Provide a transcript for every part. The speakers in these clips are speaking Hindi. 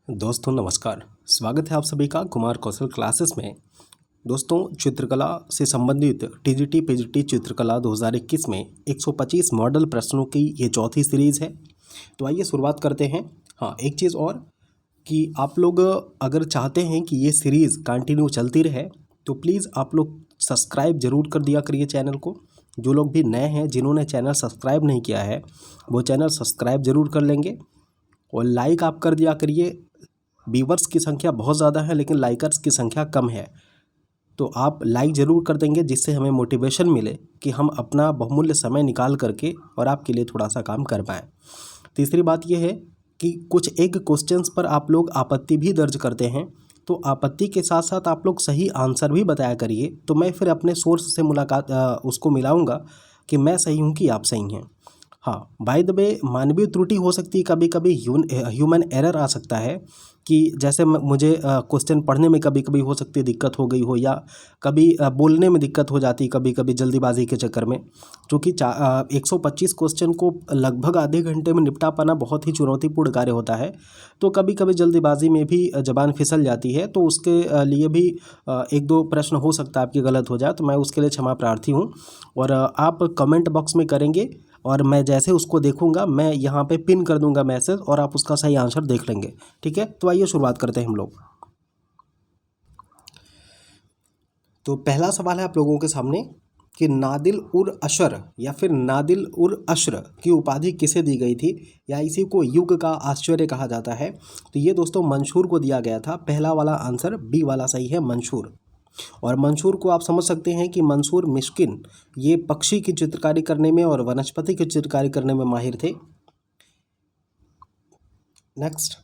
दोस्तों नमस्कार। स्वागत है आप सभी का कुमार कौशल क्लासेस में। दोस्तों चित्रकला से संबंधित टीजीटी पीजीटी चित्रकला 2021 में 125 मॉडल प्रश्नों की ये चौथी सीरीज़ है। तो आइए शुरुआत करते हैं। हाँ, एक चीज़ और कि आप लोग अगर चाहते हैं कि ये सीरीज़ कंटिन्यू चलती रहे तो प्लीज़ आप लोग सब्सक्राइब ज़रूर कर दिया करिए चैनल को। जो लोग भी नए हैं जिन्होंने चैनल सब्सक्राइब नहीं किया है वो चैनल सब्सक्राइब ज़रूर कर लेंगे और लाइक आप कर दिया करिए। व्यूवर्स की संख्या बहुत ज़्यादा है लेकिन लाइकर्स की संख्या कम है, तो आप लाइक ज़रूर कर देंगे जिससे हमें मोटिवेशन मिले कि हम अपना बहुमूल्य समय निकाल करके और आपके लिए थोड़ा सा काम कर पाएँ। तीसरी बात यह है कि कुछ एक क्वेश्चंस पर आप लोग आपत्ति भी दर्ज करते हैं, तो आपत्ति के साथ साथ आप लोग सही आंसर भी बताया करिए, तो मैं फिर अपने सोर्स से उसको मिलाऊंगा कि मैं सही हूँ कि आप सही हैं। हाँ, बाय द वे मानवीय त्रुटि हो सकती है, कभी कभी ह्यूमन एरर आ सकता है कि जैसे मुझे क्वेश्चन पढ़ने में कभी कभी हो सकती है दिक्कत हो गई हो, या कभी बोलने में दिक्कत हो जाती है कभी कभी जल्दीबाजी के चक्कर में। क्योंकि 125 क्वेश्चन को लगभग आधे घंटे में निपटा पाना बहुत ही चुनौतीपूर्ण कार्य होता है, तो कभी कभी जल्दीबाजी में भी ज़बान फिसल जाती है, तो उसके लिए भी एक दो प्रश्न हो सकता है आपकी गलत हो जाए, तो मैं उसके लिए क्षमा प्रार्थी हूँ। और आप कमेंट बॉक्स में करेंगे और मैं जैसे उसको देखूंगा मैं यहाँ पे पिन कर दूंगा मैसेज और आप उसका सही आंसर देख लेंगे। ठीक है, तो आइए शुरुआत करते हैं हम लोग। तो पहला सवाल है आप लोगों के सामने कि नादिल उर अशर या फिर नादिल उर अशर की उपाधि किसे दी गई थी, या इसी को युग का आश्चर्य कहा जाता है। तो ये दोस्तों मंशूर को दिया गया था। पहला वाला आंसर बी वाला सही है, मंशूर। और मंशूर को आप समझ सकते हैं कि मंसूर मिश्किन ये पक्षी की चित्रकारी करने में और वनस्पति की चित्रकारी करने में माहिर थे। नेक्स्ट,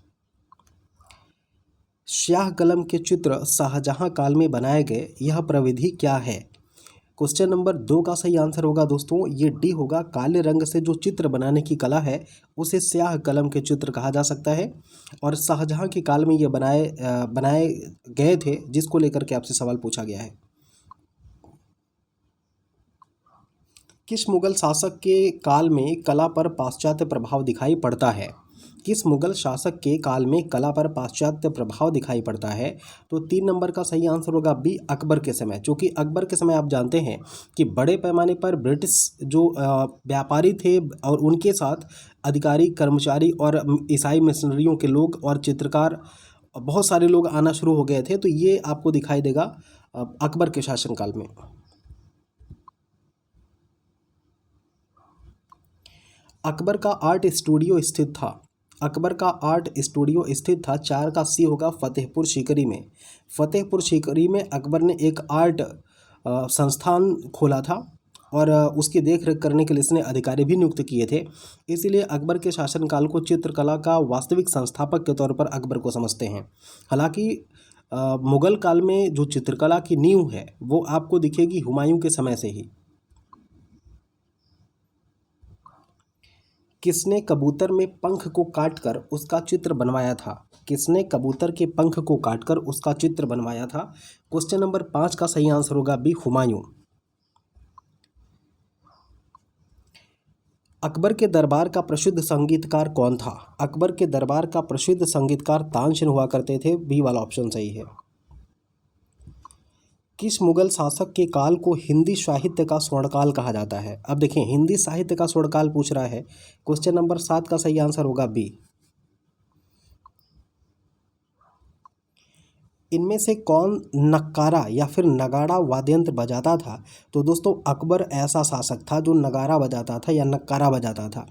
स्याह कलम के चित्र शाहजहां काल में बनाए गए, यह प्रविधि क्या है। क्वेश्चन नंबर 2 का सही आंसर होगा दोस्तों ये डी होगा। काले रंग से जो चित्र बनाने की कला है उसे स्याह कलम के चित्र कहा जा सकता है, और शाहजहां के काल में ये बनाए गए थे, जिसको लेकर के आपसे सवाल पूछा गया है। किस मुगल शासक के काल में कला पर पाश्चात्य प्रभाव दिखाई पड़ता है। किस मुगल शासक के काल में कला पर पाश्चात्य प्रभाव दिखाई पड़ता है। तो 3 नंबर का सही आंसर होगा बी, अकबर के समय। क्योंकि अकबर के समय आप जानते हैं कि बड़े पैमाने पर ब्रिटिश जो व्यापारी थे और उनके साथ अधिकारी कर्मचारी और ईसाई मिशनरियों के लोग और चित्रकार बहुत सारे लोग आना शुरू हो गए थे, तो ये आपको दिखाई देगा अकबर के शासनकाल में। अकबर का आर्ट स्टूडियो स्थित था। अकबर का आर्ट स्टूडियो स्थित था। 4 का सी होगा फतेहपुर सीकरी में। फतेहपुर सीकरी में अकबर ने एक आर्ट संस्थान खोला था, और उसकी देख रेख करने के लिए इसने अधिकारी भी नियुक्त किए थे। इसीलिए अकबर के शासनकाल को चित्रकला का वास्तविक संस्थापक के तौर पर अकबर को समझते हैं। हालांकि मुगल काल में जो चित्रकला की नींव है वो आपको दिखेगी हुमायूं के समय से ही। किसने कबूतर में पंख को काटकर उसका चित्र बनवाया था। किसने कबूतर के पंख को काटकर उसका चित्र बनवाया था। क्वेश्चन नंबर 5 का सही आंसर होगा बी, हुमायूं। अकबर के दरबार का प्रसिद्ध संगीतकार कौन था। अकबर के दरबार का प्रसिद्ध संगीतकार तानसेन हुआ करते थे। बी वाला ऑप्शन सही है। किस मुगल शासक के काल को हिंदी साहित्य का स्वर्णकाल कहा जाता है। अब देखिए हिंदी साहित्य का स्वर्णकाल पूछ रहा है। क्वेश्चन नंबर 7 का सही आंसर होगा बी। इनमें से कौन नक्कारा या फिर नगाड़ा वाद्य यंत्र बजाता था। तो दोस्तों अकबर ऐसा शासक था जो नगारा बजाता था या नक्कारा बजाता था।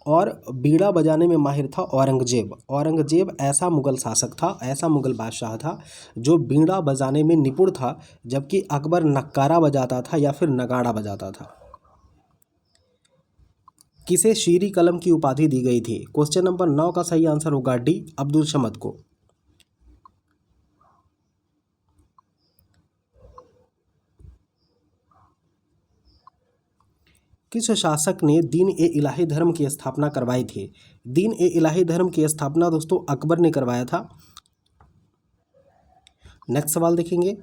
और बीड़ा बजाने में माहिर था औरंगजेब। औरंगजेब ऐसा मुगल शासक था, ऐसा मुगल बादशाह था जो बीड़ा बजाने में निपुण था, जबकि अकबर नक्कारा बजाता था या फिर नगाड़ा बजाता था। किसे शीरी कलम की उपाधि दी गई थी। क्वेश्चन नंबर 9 का सही आंसर होगा डी, अब्दुल समद को। किस शासक ने दीन ए इलाही धर्म की स्थापना करवाई थी। दीन ए इलाही धर्म की स्थापना दोस्तों अकबर ने करवाया था। नेक्स्ट सवाल देखेंगे।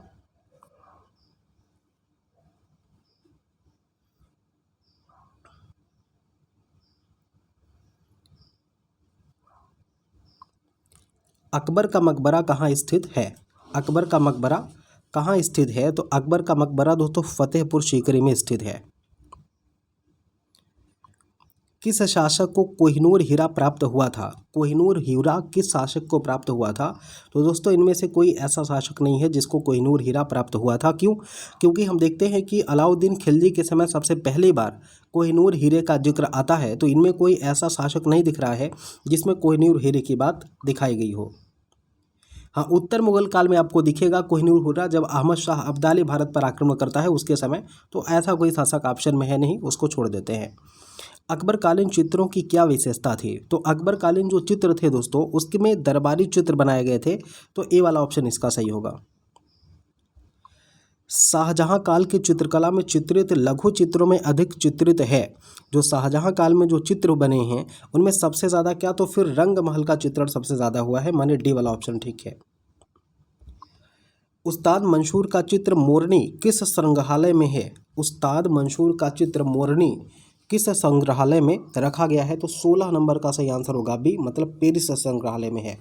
अकबर का मकबरा कहाँ स्थित है? अकबर का मकबरा कहाँ स्थित है? तो अकबर का मकबरा दोस्तों फतेहपुर सीकरी में स्थित है। किस शासक को कोहिनूर हीरा प्राप्त हुआ था? कोहिनूर हीरा किस शासक को प्राप्त हुआ था? तो दोस्तों इनमें से कोई ऐसा शासक नहीं है जिसको कोहिनूर हीरा प्राप्त हुआ था। क्यों? क्योंकि हम देखते हैं कि अलाउद्दीन खिलजी के समय सबसे पहली बार कोहिनूर हीरे का जिक्र आता है, तो इनमें कोई ऐसा शासक नहीं दिख रहा है जिसमें कोहिनूर हीरे की बात दिखाई गई हो। हाँ, उत्तर मुगल काल में आपको दिखेगा कोहिनूर हीरा, जब अहमद शाह अब्दाली भारत पर आक्रमण करता है उसके समय। तो ऐसा कोई शासक ऑप्शन में है नहीं, उसको छोड़ देते हैं। अकबरकालीन चित्रों की क्या विशेषता थी? तो अकबरकालीन जो चित्र थे दोस्तों उसमें दरबारी चित्र बनाए गए थे। तो ए वाला ऑप्शन इसका सही होगा। शाहजहां काल की चित्रकला में चित्रित लघु चित्रों में अधिक चित्रित है। जो शाहजहां काल में जो चित्र बने हैं उनमें सबसे ज़्यादा क्या, तो फिर रंग महल का चित्रण सबसे ज़्यादा हुआ है, माने डी वाला ऑप्शन ठीक है। उस्ताद मंसूर का चित्र मोरनी किस संग्रहालय में है? उस्ताद मंसूर का चित्र मोरनी किस संग्रहालय में रखा गया है? तो 16 नंबर का सही आंसर होगा बी, मतलब पेरिस संग्रहालय में है।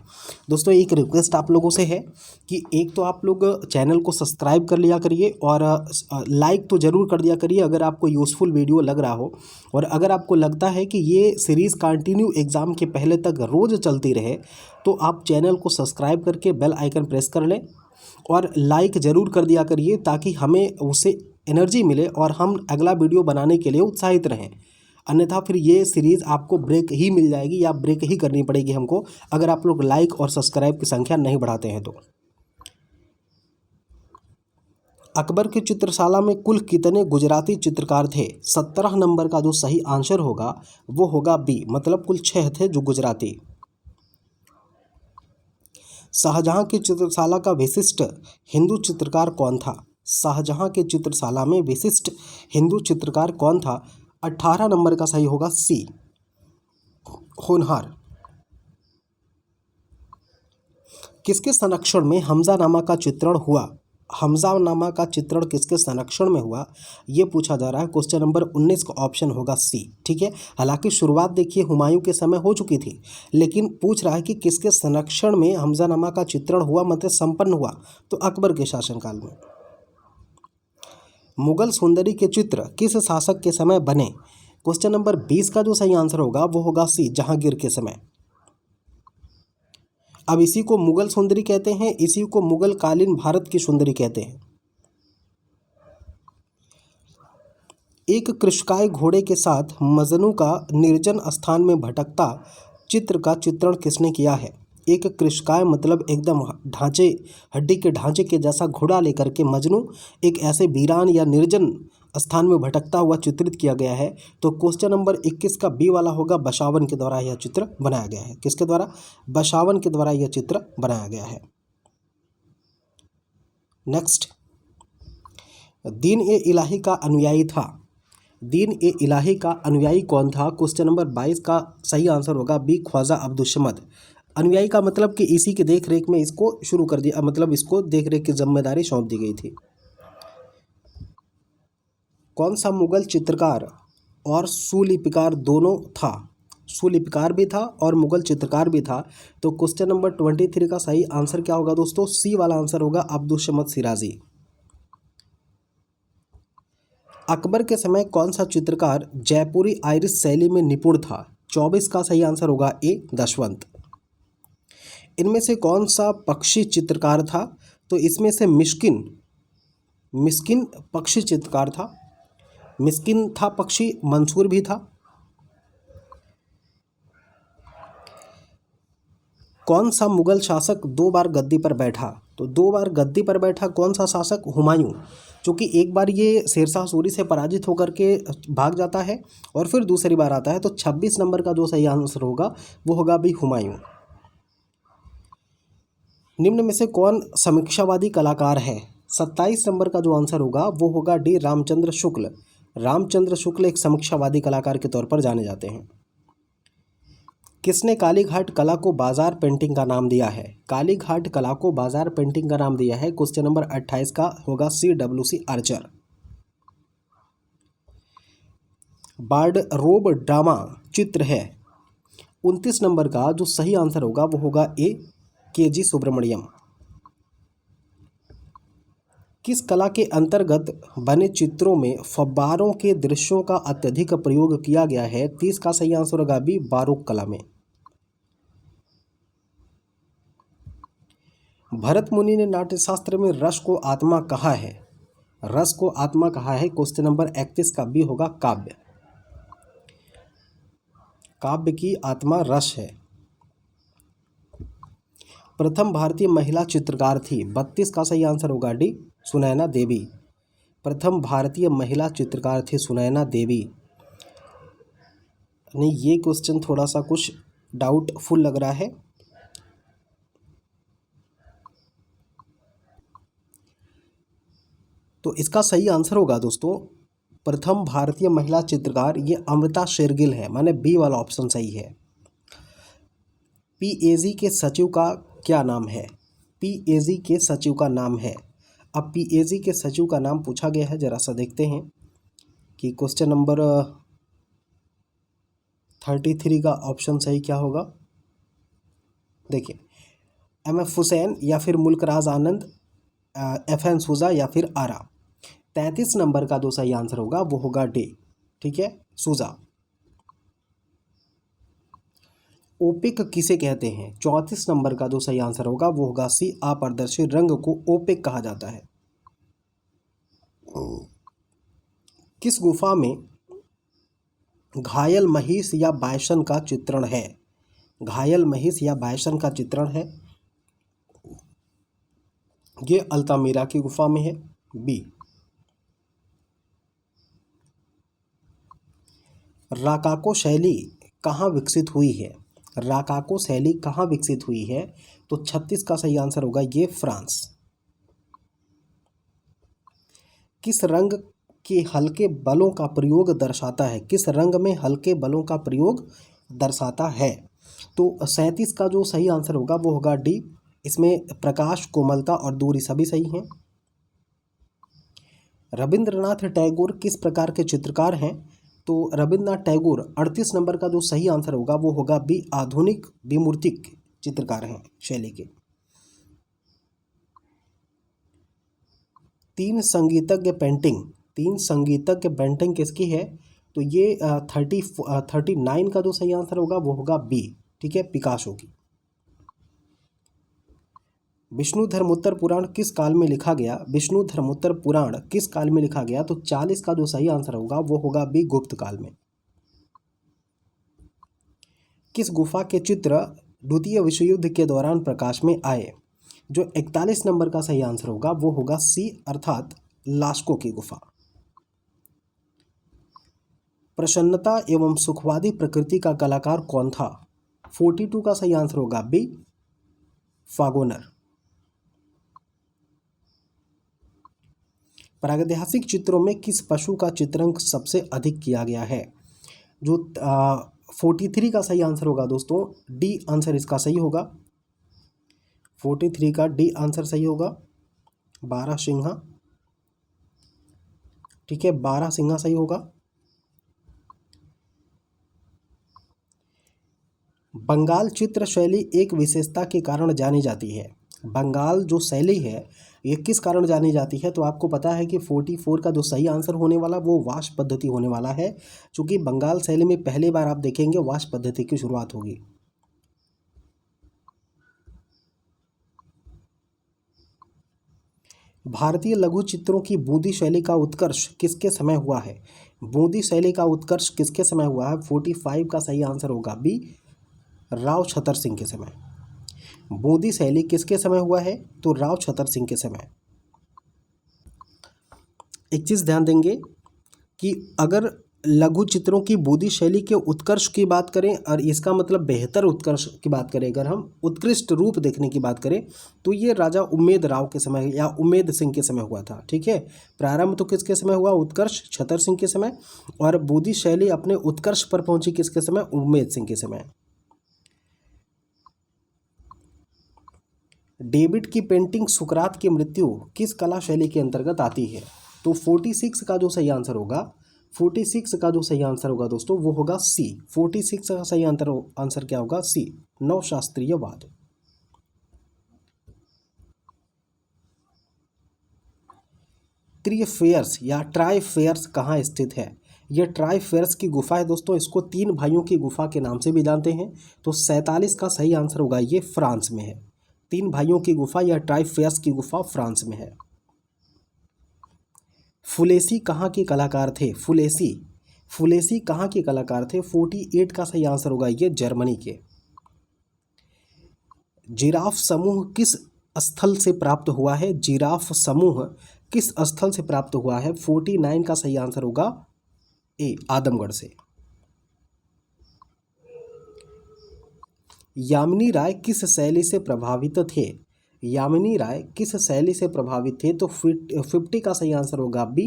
दोस्तों एक रिक्वेस्ट आप लोगों से है कि एक तो आप लोग चैनल को सब्सक्राइब कर लिया करिए और लाइक तो ज़रूर कर दिया करिए अगर आपको यूज़फुल वीडियो लग रहा हो। और अगर आपको लगता है कि ये सीरीज़ कंटिन्यू एग्ज़ाम के पहले तक रोज़ चलती रहे तो आप चैनल को सब्सक्राइब करके बेल आइकन प्रेस कर लें और लाइक ज़रूर कर दिया करिए ताकि हमें उससे एनर्जी मिले और हम अगला वीडियो बनाने के लिए उत्साहित रहें। अन्यथा फिर ये सीरीज़ आपको ब्रेक ही मिल जाएगी या ब्रेक ही करनी पड़ेगी हमको, अगर आप लोग लाइक और सब्सक्राइब की संख्या नहीं बढ़ाते हैं तो। अकबर की चित्रशाला में कुल कितने गुजराती चित्रकार थे? 17 नंबर का जो सही आंसर होगा वो होगा बी, मतलब कुल 6 थे जो गुजराती। शाहजहां की चित्रशाला का विशिष्ट हिंदू चित्रकार कौन था? शाहजहां के चित्रशाला में विशिष्ट हिंदू चित्रकार कौन था? 18 नंबर का सही होगा सी, होनहार। किसके संरक्षण में हमजानामा का चित्रण हुआ? हमजानामा का चित्रण किसके संरक्षण में हुआ ये पूछा जा रहा है। क्वेश्चन नंबर 19 का ऑप्शन होगा सी, ठीक है। हालांकि शुरुआत देखिए हुमायूं के समय हो चुकी थी, लेकिन पूछ रहा है कि किसके संरक्षण में हमजानामा का चित्रण हुआ, मतलब संपन्न हुआ, तो अकबर के शासनकाल में। मुगल सुंदरी के चित्र किस शासक के समय बने? क्वेश्चन नंबर 20 का जो सही आंसर होगा वो होगा सी, जहांगीर के समय। अब इसी को मुगल सुंदरी कहते हैं, इसी को मुगल कालीन भारत की सुंदरी कहते हैं। एक कृषकाय घोड़े के साथ मजनू का निर्जन स्थान में भटकता चित्र का चित्रण किसने किया है? एक कृषकाय मतलब एकदम ढांचे, हड्डी के ढांचे के जैसा घोड़ा लेकर के मजनू एक ऐसे वीरान या निर्जन स्थान में भटकता हुआ चित्रित किया गया है। तो क्वेश्चन नंबर 21 का बी वाला होगा, बसावन के द्वारा यह चित्र बनाया गया है। किसके द्वारा? बसावन के द्वारा यह चित्र बनाया गया है। नेक्स्ट, दीन ए इलाही का अनुयायी था। दीन ए इलाही का अनुयायी कौन था? क्वेश्चन नंबर 22 का सही आंसर होगा बी, ख्वाजा अब्दुल समद। अनुयायी का मतलब कि इसी के देख रेख में इसको शुरू कर दिया, मतलब इसको देख रेख की जिम्मेदारी सौंप दी गई थी। कौन सा मुगल चित्रकार और सुलिपिकार दोनों था? सुलिपिकार भी था और मुगल चित्रकार भी था। तो क्वेश्चन नंबर 23 का सही आंसर क्या होगा दोस्तों? सी वाला आंसर होगा, अब्दुल समद सिराजी। अकबर के समय कौन सा चित्रकार जयपुरी आयरिश शैली में निपुण था? 24 का सही आंसर होगा ए, दशवंत। इनमें से कौन सा पक्षी चित्रकार था? तो इसमें से मिस्किन पक्षी चित्रकार था। मिस्किन था पक्षी, मंसूर भी था। कौन सा मुगल शासक 2 बार गद्दी पर बैठा? तो 2 बार गद्दी पर बैठा कौन सा शासक? हुमायूं। क्योंकि एक बार ये शेरशाह सूरी से पराजित होकर के भाग जाता है और फिर दूसरी बार आता है। तो 26 नंबर का जो सही आंसर होगा वो होगा भी हुमायूं। निम्न में से कौन समीक्षावादी कलाकार है? 27 नंबर का जो आंसर होगा वो होगा डी, रामचंद्र शुक्ल। रामचंद्र शुक्ल एक समीक्षावादी कलाकार के तौर पर जाने जाते हैं। किसने कालीघाट कला को बाजार पेंटिंग का नाम दिया है? कालीघाट कला को बाजार पेंटिंग का नाम दिया है। क्वेश्चन नंबर 28 का होगा सी, डब्ल्यूसी आर्चर। वार्डरोब ड्रामा चित्र है। 29 नंबर का जो सही आंसर होगा वो होगा ए, के.जी. सुब्रमण्यम। किस कला के अंतर्गत बने चित्रों में फव्वारों के दृश्यों का अत्यधिक प्रयोग किया गया है? 30 का सही आंसर होगा बी, बारोक कला में। भरत मुनि ने नाट्यशास्त्र में रस को आत्मा कहा है? रस को आत्मा कहा है क्वेश्चन नंबर 31 का बी होगा काव्य। काव्य की आत्मा रस है। प्रथम भारतीय महिला चित्रकार थी? 32 का सही आंसर होगा डी, सुनैना देवी। प्रथम भारतीय महिला चित्रकार थी सुनैना देवी। नहीं, ये क्वेश्चन थोड़ा सा कुछ डाउटफुल लग रहा है। तो इसका सही आंसर होगा दोस्तों, प्रथम भारतीय महिला चित्रकार ये अमृता शेरगिल है, माने बी वाला ऑप्शन सही है। पीएजी के सचिव का क्या नाम है? पीएजी के सचिव का नाम है। अब पीएजी के सचिव का नाम पूछा गया है, जरा सा देखते हैं कि क्वेश्चन नंबर 33 का ऑप्शन सही क्या होगा। देखिए, एम.एफ. हुसैन या फिर मुल्कराज आनंद, एफ.एन. सूजा या फिर आरा। 33 नंबर का जो सही आंसर होगा वो होगा डी, ठीक है, सूजा। ओपेक किसे कहते हैं? 34 नंबर का जो सही आंसर होगा वो होगा सी, अपारदर्शी रंग को ओपेक कहा जाता है। किस गुफा में घायल महिष या बायसन का चित्रण है? घायल महिष या बायसन का चित्रण है, ये अल्तामीरा की गुफा में है, बी। राकाको शैली कहाँ विकसित हुई है? राकाको शैली कहाँ विकसित हुई है? तो 36 का सही आंसर होगा ये, फ्रांस। किस रंग के हल्के बलों का प्रयोग दर्शाता है? किस रंग में हल्के बलों का प्रयोग दर्शाता है? तो 37 का जो सही आंसर होगा वो होगा डी, इसमें प्रकाश, कोमलता और दूरी सभी सही हैं। रविंद्रनाथ टैगोर किस प्रकार के चित्रकार हैं? तो रविंद्रनाथ टैगोर 38 नंबर का जो सही आंसर होगा वो होगा बी, आधुनिक विमूर्तिक चित्रकार हैं शैली के। तीन संगीतज्ञ पेंटिंग किसकी है? तो ये 39 का जो सही आंसर होगा वो होगा बी, ठीक है, पिकासो की। विष्णुधर्मोत्तर पुराण किस काल में लिखा गया? विष्णुधर्मोत्तर पुराण किस काल में लिखा गया? तो 40 का जो सही आंसर होगा वो होगा बी, गुप्त काल में। किस गुफा के चित्र द्वितीय विश्व युद्ध के दौरान प्रकाश में आए? जो 41 नंबर का सही आंसर होगा वो होगा सी, अर्थात लास्को की गुफा। प्रसन्नता एवं सुखवादी प्रकृति का कलाकार कौन था? 42 का सही आंसर होगा बी, फागोनर। प्रागैतिहासिक चित्रों में किस पशु का चित्रण सबसे अधिक किया गया है? जो 43 का सही आंसर होगा दोस्तों, डी आंसर इसका सही होगा। 43 का डी आंसर सही होगा, बारहसिंहा, ठीक है, बारहसिंहा सही होगा। बंगाल चित्र शैली एक विशेषता के कारण जानी जाती है। बंगाल जो शैली है ये किस कारण जानी जाती है? तो आपको पता है कि 44 का जो सही आंसर होने वाला वो वाष्प पद्धति होने वाला है, क्योंकि बंगाल शैली में पहली बार आप देखेंगे वाष्प पद्धति की शुरुआत होगी। भारतीय लघु चित्रों की बूंदी शैली का उत्कर्ष किसके समय हुआ है? बूंदी शैली का उत्कर्ष किसके समय हुआ है? 45 का सही आंसर होगा बी, राव छतर सिंह के समय। बूंदी शैली किसके समय हुआ है? तो राव छतर सिंह के समय। एक चीज़ ध्यान देंगे कि अगर लघु चित्रों की बूंदी शैली के उत्कर्ष की बात करें और इसका मतलब बेहतर उत्कर्ष की बात करें, अगर हम उत्कृष्ट रूप देखने की बात करें तो ये राजा उम्मेद राव के समय या उम्मेद सिंह के समय हुआ था, ठीक है। प्रारंभ तो किसके समय हुआ? उत्कर्ष छतर सिंह के समय। और बूंदी शैली अपने उत्कर्ष पर पहुंची किसके समय? उम्मेद सिंह के समय। डेविड की पेंटिंग सुकरात की मृत्यु किस कला शैली के अंतर्गत आती है? तो 46 का जो सही आंसर होगा, 46 का जो सही आंसर होगा दोस्तों वो होगा सी। 46 का सही आंसर क्या होगा? सी, नवशास्त्रीयवाद। त्रिफेयर्स या ट्राइफेयर्स कहाँ स्थित है? ये ट्राइफेयर्स की गुफा है दोस्तों, इसको तीन भाइयों की गुफा के नाम से भी जानते हैं। तो 47 का सही आंसर होगा, ये फ्रांस में है। तीन भाइयों की गुफा या ट्राइफेयर्स की गुफा फ्रांस में है। फुलेसी कहाँ के कलाकार थे? फुलेसी कहाँ के कलाकार थे? 48 का सही आंसर होगा, ये जर्मनी के। जिराफ समूह किस स्थल से प्राप्त हुआ है? जिराफ समूह किस स्थल से प्राप्त हुआ है? 49 का सही आंसर होगा ए, आदमगढ़ से। यामिनी राय किस शैली से प्रभावित थे? यामिनी राय किस शैली से प्रभावित थे? तो 50 का सही आंसर होगा बी,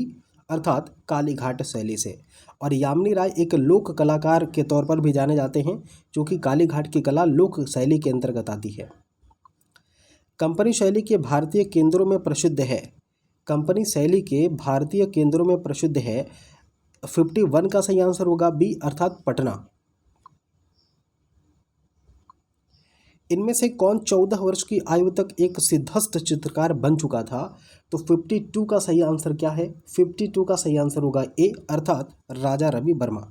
अर्थात कालीघाट शैली से। और यामिनी राय एक लोक कलाकार के तौर पर भी जाने जाते हैं, जो कि कालीघाट की कला लोक शैली के अंतर्गत आती है। कंपनी शैली के भारतीय केंद्रों में प्रसिद्ध है। कंपनी शैली के भारतीय केंद्रों में प्रसिद्ध है। 51 का सही आंसर होगा बी, अर्थात पटना। इनमें से कौन 14 वर्ष की आयु तक एक सिद्धस्थ चित्रकार बन चुका था? तो 52 का सही आंसर क्या है? 52 का सही आंसर होगा ए, अर्थात राजा रवि वर्मा।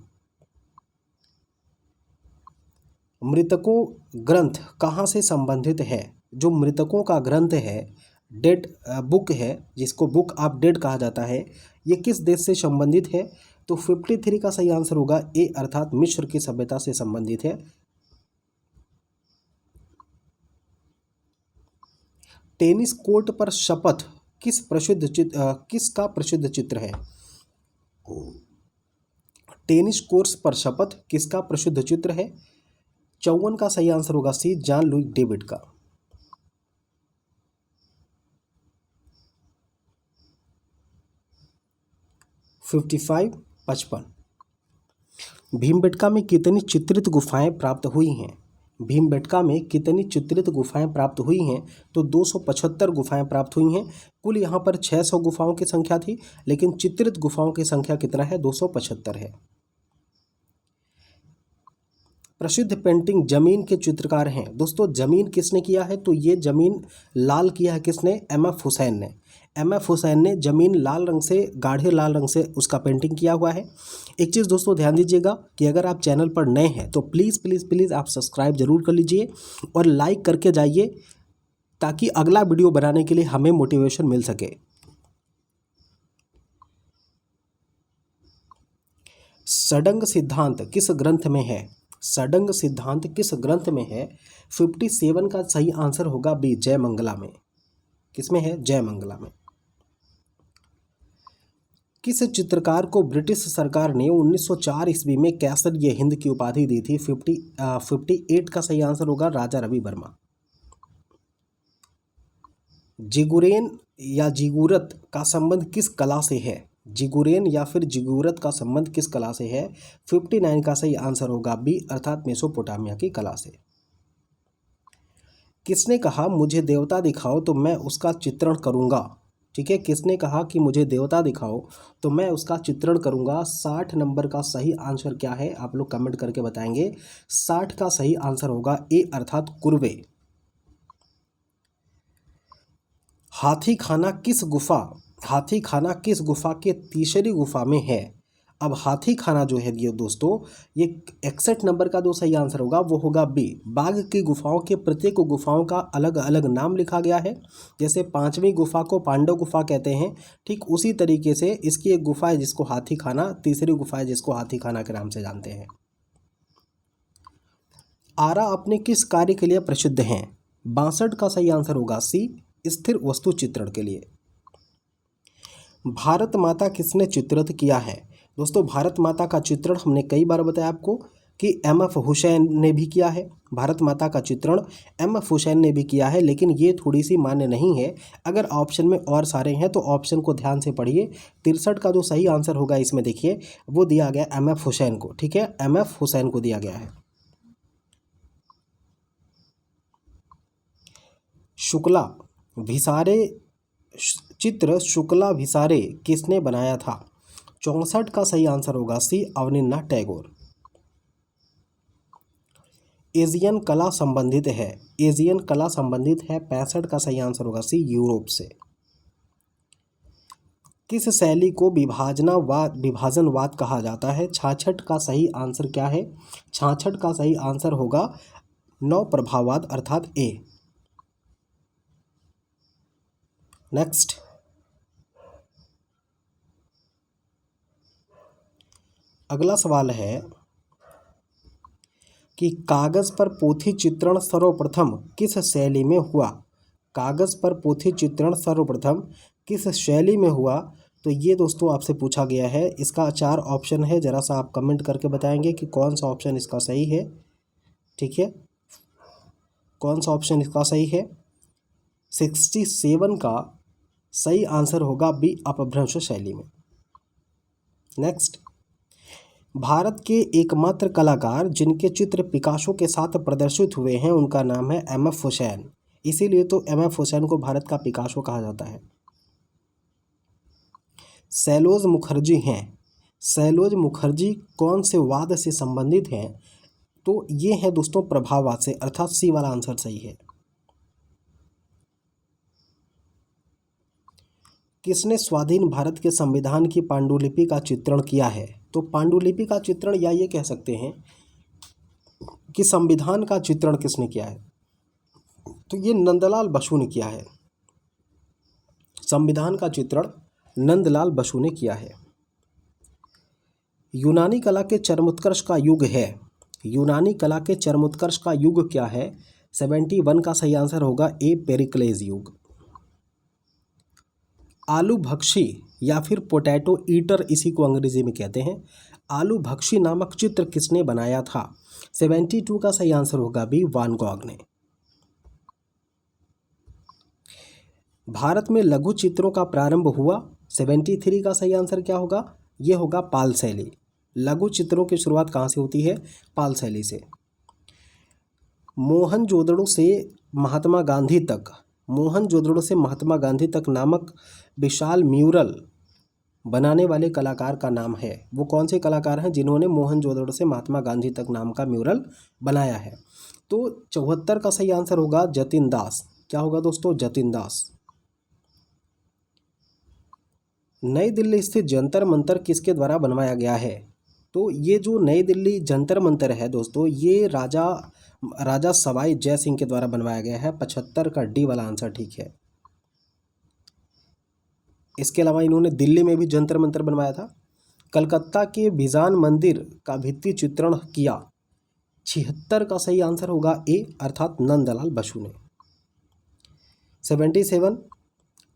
मृतकों ग्रंथ कहाँ से संबंधित है? जो मृतकों का ग्रंथ है, डेड बुक है, जिसको बुक ऑफ डेड कहा जाता है, ये किस देश से संबंधित है? तो 53 का सही आंसर होगा ए, अर्थात मिस्र की सभ्यता से संबंधित है। टेनिस कोर्ट पर शपथ किसका प्रसिद्ध चित्र है? टेनिस कोर्स पर शपथ किसका प्रसिद्ध चित्र है? 54 का सही आंसर होगा सी, जॉन लुई डेविड का। $55, 55। भीमबेटका में कितनी चित्रित गुफाएं प्राप्त हुई हैं? भीमबेटका में कितनी चित्रित गुफाएं प्राप्त हुई हैं? तो 275 गुफाएं प्राप्त हुई हैं। कुल यहाँ पर 600 गुफाओं की संख्या थी, लेकिन चित्रित गुफाओं की संख्या कितना है? 275 है। प्रसिद्ध पेंटिंग जमीन के चित्रकार हैं। दोस्तों जमीन किसने किया है? तो ये जमीन लाल किया है किसने? एम.एफ. हुसैन ने। एम.एफ. हुसैन ने जमीन लाल रंग से, गाढ़े लाल रंग से उसका पेंटिंग किया हुआ है। एक चीज़ दोस्तों ध्यान दीजिएगा कि अगर आप चैनल पर नए हैं तो प्लीज़ प्लीज़ प्लीज़ आप सब्सक्राइब जरूर कर लीजिए और लाइक करके जाइए, ताकि अगला वीडियो बनाने के लिए हमें मोटिवेशन मिल सके। षडंग सिद्धांत किस ग्रंथ में है? षडंग सिद्धांत किस ग्रंथ में है? 57 का सही आंसर होगा बी, जयमंगला में। किसमें है? जयमंगला में। किस चित्रकार को ब्रिटिश सरकार ने 1904 ईस्वी में कैसर-ए-हिंद की उपाधि दी थी? 58 का सही आंसर होगा राजा रवि वर्मा। जिगुरेन या जिगूरत का संबंध किस कला से है? जिगुरेन या फिर जिगूरत का संबंध किस कला से है? 59 का सही आंसर होगा बी, अर्थात मेसोपोटामिया की कला से। किसने कहा मुझे देवता दिखाओ तो मैं उसका चित्रण करूंगा? ठीक है, किसने कहा कि मुझे देवता दिखाओ तो मैं उसका चित्रण करूंगा? 60 नंबर का सही आंसर क्या है? आप लोग कमेंट करके बताएंगे। 60 का सही आंसर होगा ए, अर्थात कुर्वे। हाथी खाना किस गुफा के तीसरी गुफा में है? अब हाथी खाना जो है ये दोस्तों, ये 61 नंबर का जो सही आंसर होगा वो होगा बी। बाघ की गुफाओं के प्रत्येक गुफाओं का अलग अलग नाम लिखा गया है। जैसे 5वीं गुफा को पांडव गुफा कहते हैं, ठीक उसी तरीके से इसकी एक गुफा है जिसको हाथी खाना, तीसरी गुफा है जिसको हाथी खाना के नाम से जानते हैं। आरा अपने किस कार्य के लिए प्रसिद्ध हैं? 62 का सही आंसर होगा सी, स्थिर वस्तु चित्रण के लिए। भारत माता किसने चित्रित किया है? दोस्तों भारत माता का चित्रण हमने कई बार बताया आपको कि एम.एफ. हुसैन ने भी किया है। भारत माता का चित्रण एम.एफ. हुसैन ने भी किया है, लेकिन ये थोड़ी सी मान्य नहीं है। अगर ऑप्शन में और सारे हैं तो ऑप्शन को ध्यान से पढ़िए। 63 का जो सही आंसर होगा इसमें देखिए वो दिया गया एम.एफ. हुसैन को। ठीक है, एम.एफ. हुसैन को दिया गया है। शुक्ला भिसारे चित्र शुक्ला भिसारे किसने बनाया था? 64 का सही आंसर होगा सी, अवनींद्रनाथ टैगोर। एशियन कला संबंधित है। एशियन कला संबंधित है, 65 का सही आंसर होगा सी, यूरोप से। किस शैली को विभाजनवाद कहा जाता है? छाछठ का सही आंसर क्या है? छाछठ का सही आंसर होगा नव प्रभाववाद अर्थात ए। नेक्स्ट, अगला सवाल है कि कागज पर पोथी चित्रण सर्वप्रथम किस शैली में हुआ? कागज पर पोथी चित्रण सर्वप्रथम किस शैली में हुआ? तो ये दोस्तों आपसे पूछा गया है। इसका 4 ऑप्शन है, ज़रा सा आप कमेंट करके बताएंगे कि कौन सा ऑप्शन इसका सही है। ठीक है, कौन सा ऑप्शन इसका सही है? 67 का सही आंसर होगा बी, अपभ्रंश शैली में। नेक्स्ट, भारत के एकमात्र कलाकार जिनके चित्र पिकासो के साथ प्रदर्शित हुए हैं उनका नाम है एम.एफ. हुसैन। इसीलिए तो एम.एफ. हुसैन को भारत का पिकासो कहा जाता है। सैलोज मुखर्जी हैं। सैलोज मुखर्जी कौन से वाद से संबंधित हैं? तो ये है दोस्तों प्रभाववाद से, अर्थात सी वाला आंसर सही है। किसने स्वाधीन भारत के संविधान की पांडुलिपि का चित्रण किया है? तो पांडुलिपि का चित्रण, या ये कह सकते हैं कि संविधान का चित्रण किसने किया है? तो ये नंदलाल बसु ने किया है। संविधान का चित्रण नंदलाल बसु ने किया है। यूनानी कला के चरमोत्कर्ष का युग है। यूनानी कला के चरमोत्कर्ष का युग क्या है? 71 का सही आंसर होगा ए, पेरिक्लेस युग। आलू भक्षी या फिर पोटैटो ईटर, इसी को अंग्रेजी में कहते हैं, आलू भक्षी नामक चित्र किसने बनाया था? 72 का सही आंसर होगा बी, वान गॉग ने। भारत में लघु चित्रों का प्रारंभ हुआ। 73 का सही आंसर क्या होगा? ये होगा पाल शैली। लघु चित्रों की शुरुआत कहाँ से होती है? पाल शैली से। मोहनजोदड़ो से महात्मा गांधी तक, मोहनजोदड़ो से महात्मा गांधी तक नामक विशाल म्यूरल बनाने वाले कलाकार का नाम है। वो कौन से कलाकार हैं जिन्होंने मोहनजोदड़ो से महात्मा गांधी तक नाम का म्यूरल बनाया है? तो 74 का सही आंसर होगा जतिन दास। क्या होगा दोस्तों? जतिन दास। नई दिल्ली स्थित जंतर मंतर किसके द्वारा बनवाया गया है? तो ये जो नई दिल्ली जंतर मंतर है दोस्तों, ये राजा सवाई जय सिंह के द्वारा बनवाया गया है। 75 का डी वाला आंसर ठीक है। इसके अलावा इन्होंने दिल्ली में भी जंतर मंतर बनवाया था। कलकत्ता के बिजान मंदिर का भित्ति चित्रण किया। 76 का सही आंसर होगा ए, अर्थात नंदलाल बसु ने। 77,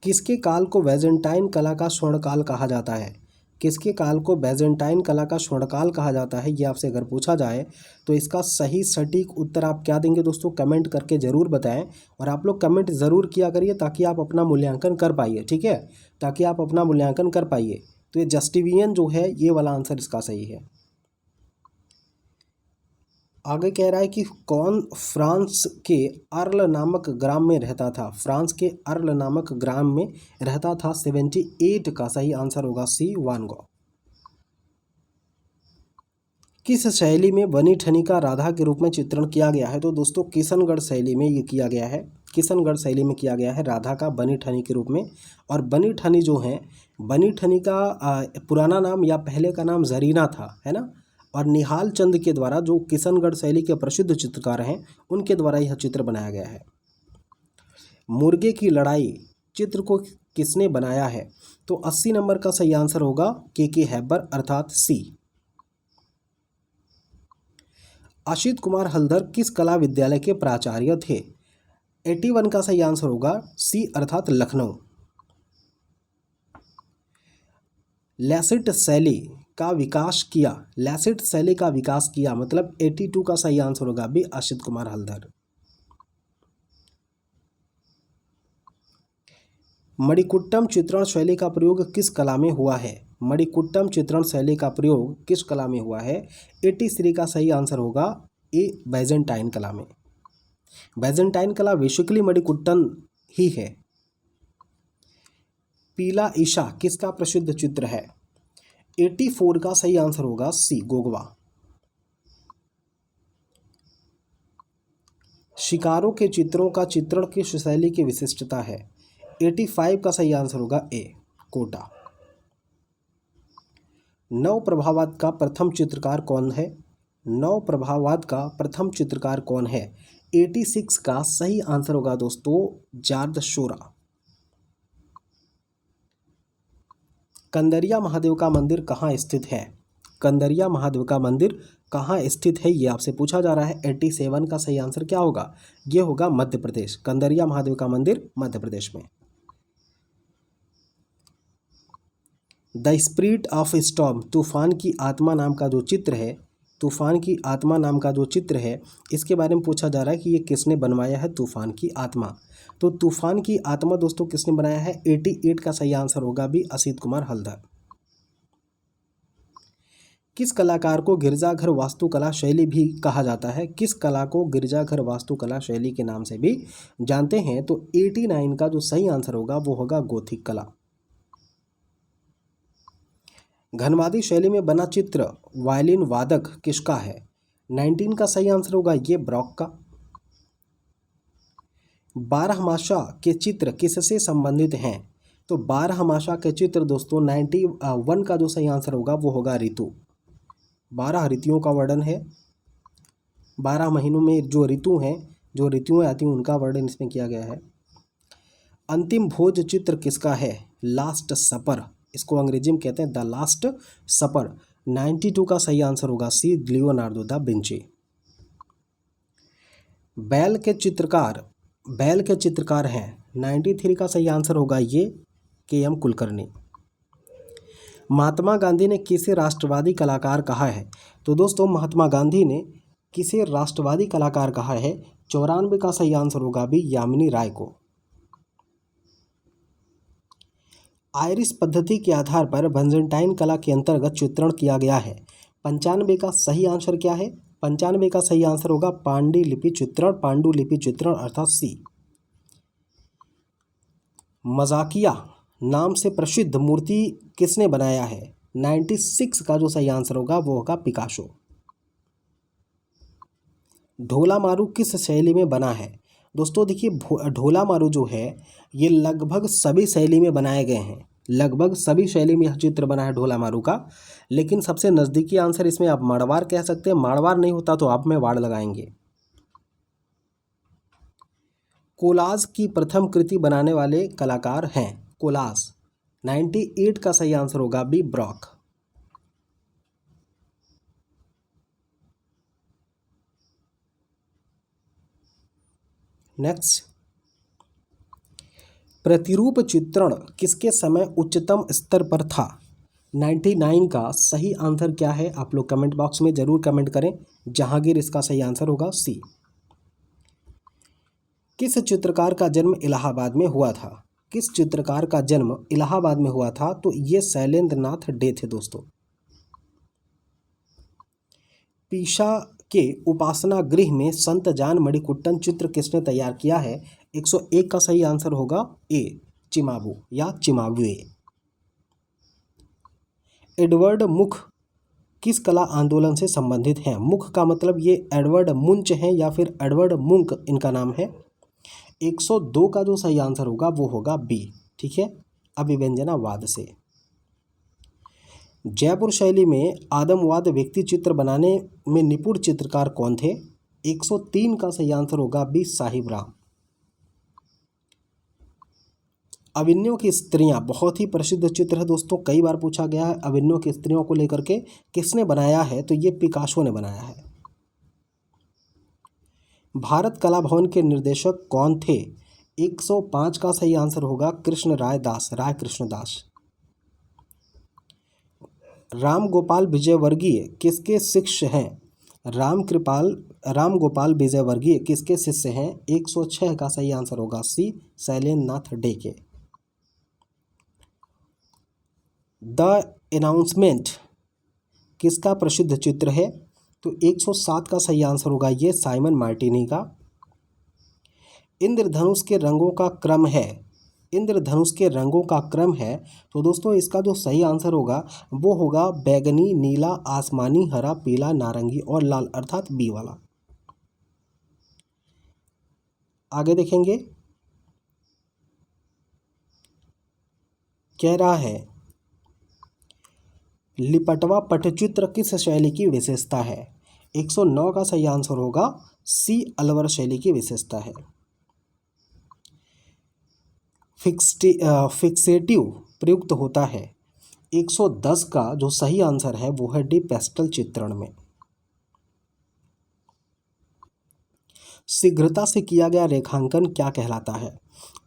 किसके काल को बैजेंटाइन कला का स्वर्णकाल कहा जाता है? किसके काल को बैजेंटाइन कला का स्वर्णकाल कहा जाता है? ये आपसे अगर पूछा जाए तो इसका सही सटीक उत्तर आप क्या देंगे दोस्तों? कमेंट करके ज़रूर बताएं। और आप लोग कमेंट ज़रूर किया करिए ताकि आप अपना मूल्यांकन कर पाइए। ठीक है, ताकि आप अपना मूल्यांकन कर पाइए। तो ये जस्टिवियन जो है, ये वाला आंसर इसका सही है। आगे कह रहा है कि कौन फ्रांस के अर्ल नामक ग्राम में रहता था? फ्रांस के अर्ल नामक ग्राम में रहता था। 78 का सही आंसर होगा सी, वान गॉग। किस शैली में बनी ठनी का राधा के रूप में चित्रण किया गया है? तो दोस्तों किशनगढ़ शैली में ये किया गया है। किशनगढ़ शैली में किया गया है राधा का बनी ठनी के रूप में। और बनी ठनी जो है, बनी ठनी का पुराना नाम या पहले का नाम जरीना था, है ना। और निहाल चंद के द्वारा, जो किशनगढ़ शैली के प्रसिद्ध चित्रकार हैं, उनके द्वारा यह चित्र बनाया गया है। मुर्गे की लड़ाई चित्र को किसने बनाया है? तो 80 नंबर का सही आंसर होगा के हैबर, अर्थात सी। असित कुमार हल्दर किस कला विद्यालय के प्राचार्य थे? 81 का सही आंसर होगा सी, अर्थात लखनऊ। लैसिट शैली का विकास किया। लैसिट शैली का विकास किया मतलब 82 का सही आंसर होगा भी, असित कुमार हल्दर। मणिकुट्टम चित्रण शैली का प्रयोग किस कला में हुआ है? मणिकुट्टम चित्रण शैली का प्रयोग किस कला में हुआ है? 83 का सही आंसर होगा ए, बैजेंटाइन कला में। बैजेंटाइन कला बेसिकली मणिकुट्टम ही है। पीला ईशा किसका प्रसिद्ध चित्र है? 84 का सही आंसर होगा सी, गोगवा। शिकारों के चित्रों का चित्रण किस शैली की विशिष्टता है? 85 का सही आंसर होगा ए, कोटा। नव प्रभावाद का प्रथम चित्रकार कौन है? नव प्रभावाद का प्रथम चित्रकार कौन है? 86 का सही आंसर होगा दोस्तों जार्ज शोरा। कंदरिया महादेव का मंदिर कहाँ स्थित है? कंदरिया महादेव का मंदिर कहाँ स्थित है, ये आपसे पूछा जा रहा है। 87 का सही आंसर क्या होगा? ये होगा मध्य प्रदेश। कंदरिया महादेव का मंदिर मध्य प्रदेश में। द स्पिरिट ऑफ स्टॉर्म, तूफान की आत्मा नाम का जो चित्र है, तूफान की आत्मा नाम का जो चित्र है, इसके बारे में पूछा जा रहा है कि ये किसने बनवाया है तूफान की आत्मा। तो तूफान की आत्मा दोस्तों किसने बनाया है? 88 का सही आंसर होगा भी असित कुमार हल्दर। किस कलाकार को गिरजाघर वास्तुकला शैली भी कहा जाता है? किस कला को गिरजाघर वास्तुकला शैली के नाम से भी जानते हैं? तो 89 का जो सही आंसर होगा वो होगा गोथिक कला। घनवादी शैली में बना चित्र वायलिन वादक किसका है? 19 का सही आंसर होगा ये ब्रॉक का। बारहमासा के चित्र किससे संबंधित हैं? तो बारहमासा के चित्र दोस्तों 91 का जो सही आंसर होगा वो होगा ऋतु। 12 ऋतुओं का वर्णन है। 12 महीनों में जो ऋतु हैं, जो ऋतुएं आती हैं, उनका वर्णन इसमें किया गया है। अंतिम भोज चित्र किसका है? लास्ट सपर, इसको अंग्रेजी में कहते हैं द लास्ट सपर। 92 का सही आंसर होगा सी, लियोनार्डो दा विंची। बैल के चित्रकार हैं। 93 का सही आंसर होगा ये के.एम. कुलकर्णी। महात्मा गांधी ने किसे राष्ट्रवादी कलाकार कहा है? तो दोस्तों महात्मा गांधी ने किसे राष्ट्रवादी कलाकार कहा है? 94 का सही आंसर होगा भी यामिनी राय को। आयरिश पद्धति के आधार पर बेंजाइन कला के अंतर्गत चित्रण किया गया है। 95 का सही आंसर क्या है? 95 का सही आंसर होगा पांडुलिपि चित्रण अर्थात सी। मजाकिया नाम से प्रसिद्ध मूर्ति किसने बनाया है? 96 का जो सही आंसर होगा वो होगा पिकासो। ढोला मारू किस शैली में बना है? दोस्तों देखिए ढोला मारू जो है ये लगभग सभी शैली में बनाए गए हैं। लगभग सभी शैली में यह चित्र बना है ढोला मारू का। लेकिन सबसे नज़दीकी आंसर इसमें आप माड़वार कह सकते हैं। माड़वार नहीं होता तो आप में वाड़ लगाएंगे। कोलाज की प्रथम कृति बनाने वाले कलाकार हैं कोलाज। 98 का सही आंसर होगा बी ब्रॉक। नेक्स्ट, प्रतिरूप चित्रण किसके समय उच्चतम स्तर पर था? 99 का सही आंसर क्या है? आप लोग कमेंट बॉक्स में जरूर कमेंट करें। जहांगीर इसका सही आंसर होगा सी। किस चित्रकार का जन्म इलाहाबाद में हुआ था? किस चित्रकार का जन्म इलाहाबाद में हुआ था? तो ये शैलेंद्र नाथ डे थे दोस्तों। पीसा के उपासना गृह में संत जान मणिकुट्टन चित्र किसने तैयार किया है? 101 का सही आंसर होगा ए चिमाबू या चिमाबुए। एडवर्ड मुख किस कला आंदोलन से संबंधित हैं? मुख का मतलब ये एडवर्ड मुंच हैं या फिर एडवर्ड मुंक इनका नाम है। 102 का जो सही आंसर होगा वो होगा बी, ठीक है, अभिव्यंजनावाद से। जयपुर शैली में आदमवाद व्यक्ति चित्र बनाने में निपुण चित्रकार कौन थे? 103 का सही आंसर होगा बी साहिब राम। अविन्यों की स्त्रियां बहुत ही प्रसिद्ध चित्र है दोस्तों, कई बार पूछा गया है। अविन्यों की स्त्रियों को लेकर के किसने बनाया है? तो ये पिकासो ने बनाया है। भारत कला भवन के निर्देशक कौन थे? 105 का सही आंसर होगा कृष्ण राय दास, राय कृष्ण दास। राम गोपाल विजयवर्गीय किसके शिष्य हैं? राम गोपाल विजयवर्गीय किसके शिष्य हैं? 106 का सही आंसर होगा सी, शैलेंद्र नाथ डे के। द अनाउंसमेंट किसका प्रसिद्ध चित्र है? तो 107 का सही आंसर होगा ये साइमन मार्टिनी का। इंद्रधनुष के रंगों का क्रम है, इंद्रधनुष के रंगों का क्रम है। तो दोस्तों इसका जो सही आंसर होगा वो होगा बैगनी, नीला, आसमानी, हरा, पीला, नारंगी और लाल अर्थात बी वाला। आगे देखेंगे, कह रहा है लिपटवा पटचित्र किस शैली की विशेषता है? 109 का सही आंसर होगा सी, अलवर शैली की विशेषता है। फिक्सेटिव प्रयुक्त होता है। 110 का जो सही आंसर है वो है डी, पेस्टल चित्रण में। शीघ्रता से किया गया रेखांकन क्या कहलाता है?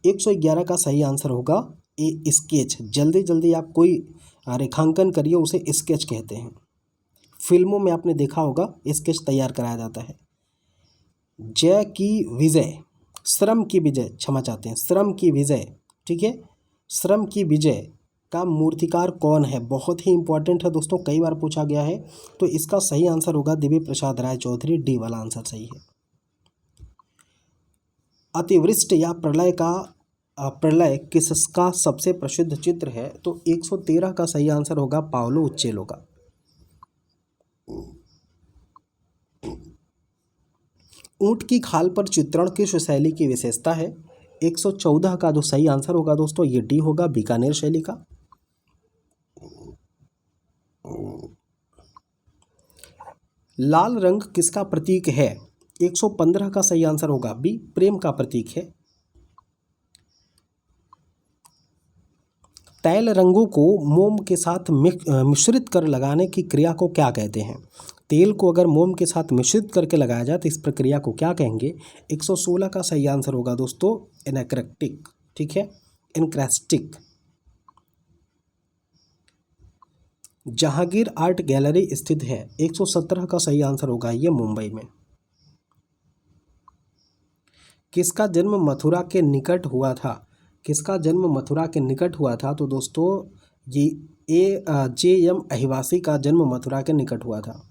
111 का सही आंसर होगा ए, स्केच। जल्दी जल्दी आप कोई रेखांकन करिए उसे स्केच कहते हैं। फिल्मों में आपने देखा होगा स्केच तैयार कराया जाता है। जय की विजय, श्रम की विजय, क्षमा चाहते हैं, श्रम की विजय, ठीक है, श्रम की विजय का मूर्तिकार कौन है? बहुत ही इंपॉर्टेंट है दोस्तों, कई बार पूछा गया है। तो इसका सही आंसर होगा देवी प्रसाद राय चौधरी, डी वाला आंसर सही है। अतिवृष्टि या प्रलय किसका सबसे प्रसिद्ध चित्र है? तो 113 का सही आंसर होगा पाउलो उच्चेलो का। ऊंट की खाल पर चित्रण किस शैली की विशेषता है? 114 का जो सही आंसर होगा दोस्तों ये डी होगा, बीकानेर शैली का। लाल रंग किसका प्रतीक है? 115 का सही आंसर होगा बी, प्रेम का प्रतीक है। तैल रंगों को मोम के साथ मिश्रित कर लगाने की क्रिया को क्या कहते हैं? तेल को अगर मोम के साथ मिश्रित करके लगाया जाए तो इस प्रक्रिया को क्या कहेंगे? 116 का सही आंसर होगा दोस्तों एनक्रेटिक, ठीक है, एनक्रेस्टिक। जहांगीर आर्ट गैलरी स्थित है। 117 का सही आंसर होगा ये मुंबई में। किसका जन्म मथुरा के निकट हुआ था? किसका जन्म मथुरा के निकट हुआ था? तो दोस्तों ये जे.एम. अहिवासी का जन्म मथुरा के निकट हुआ था।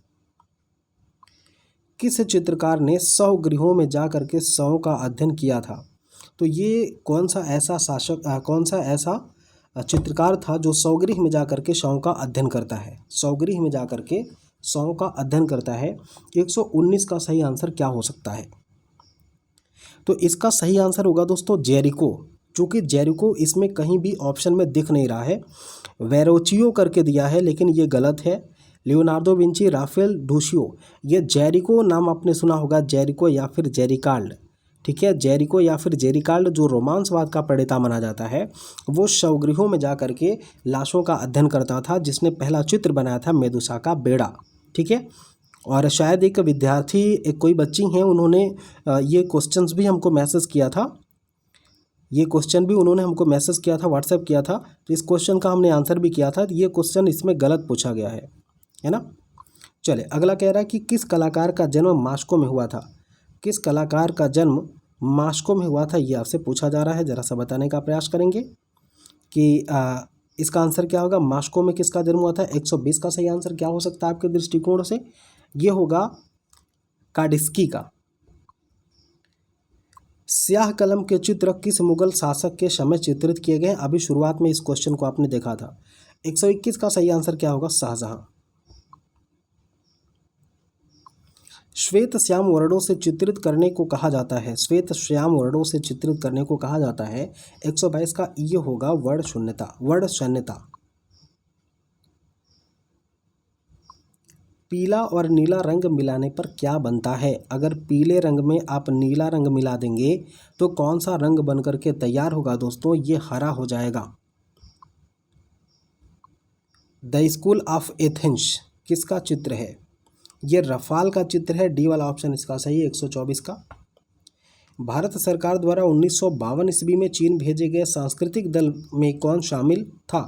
किस चित्रकार ने 100 गृहों में जा करके 100 का अध्ययन किया था? तो ये कौन सा ऐसा चित्रकार था जो 100 गृह में जा करके 100 का अध्ययन करता है? 100 गृह में जा करके 100 का अध्ययन करता है। 119 का सही आंसर क्या हो सकता है? तो इसका सही आंसर होगा दोस्तों जेरिको, चूँकि जेरिको इसमें कहीं भी ऑप्शन में दिख नहीं रहा है, वेरोचियो करके दिया है लेकिन ये गलत है। लियोनार्डो विंची, राफेल डूशियो, ये जेरिको नाम आपने सुना होगा, जेरिको या फिर जेरिकाल्ड, ठीक है, जेरिको या फिर जेरिकाल्ड जो रोमांसवाद का प्रणेता माना जाता है, वो शवगृहों में जा करके लाशों का अध्ययन करता था, जिसने पहला चित्र बनाया था मेदुसा का बेड़ा, ठीक है। और शायद एक विद्यार्थी, एक कोई बच्ची हैं, उन्होंने ये क्वेश्चंस भी हमको मैसेज किया था, ये क्वेश्चन भी उन्होंने हमको मैसेज किया था, व्हाट्सएप किया था, तो इस क्वेश्चन का हमने आंसर भी किया था। ये क्वेश्चन इसमें गलत पूछा गया है ना। चले अगला कह रहा है कि किस कलाकार का जन्म मास्को में हुआ था? किस कलाकार का जन्म मास्को में हुआ था, ये आपसे पूछा जा रहा है। ज़रा सा बताने का प्रयास करेंगे कि इसका आंसर क्या होगा। मास्को में किसका जन्म हुआ था? 120 का सही आंसर क्या हो सकता है आपके दृष्टिकोण से? ये होगा काडिस्की का। स्याह कलम के चित्र किस मुगल शासक के समय चित्रित किए गए? अभी शुरुआत में इस क्वेश्चन को आपने देखा था। 121 का सही आंसर क्या होगा? शाहजहां। श्वेत श्याम वर्णों से चित्रित करने को कहा जाता है। श्वेत श्याम वर्णों से चित्रित करने को कहा जाता है। 122 का ये होगा वर्ण शून्यता। पीला और नीला रंग मिलाने पर क्या बनता है? अगर पीले रंग में आप नीला रंग मिला देंगे तो कौन सा रंग बनकर के तैयार होगा दोस्तों? ये हरा हो जाएगा। द स्कूल ऑफ एथेंस किसका चित्र है? ये रफाल का चित्र है। डी वाला ऑप्शन इसका सही है, 124 का। भारत सरकार द्वारा 1952 ईस्वी में चीन भेजे गए सांस्कृतिक दल में कौन शामिल था?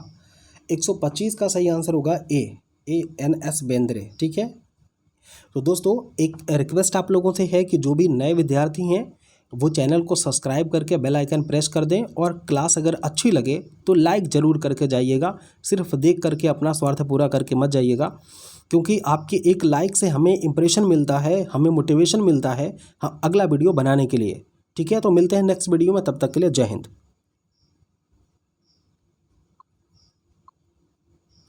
125 का सही आंसर होगा एन.एस. बेंद्रे, ठीक है। तो दोस्तों एक रिक्वेस्ट आप लोगों से है कि जो भी नए विद्यार्थी हैं वो चैनल को सब्सक्राइब करके बेल आइकन प्रेस कर दें, और क्लास अगर अच्छी लगे तो लाइक ज़रूर करके जाइएगा। सिर्फ देख करके अपना स्वार्थ पूरा करके मत जाइएगा, क्योंकि आपके एक लाइक से हमें इंप्रेशन मिलता है, हमें मोटिवेशन मिलता है अगला वीडियो बनाने के लिए, ठीक है। तो मिलते हैं नेक्स्ट वीडियो में, तब तक के लिए जय हिंद।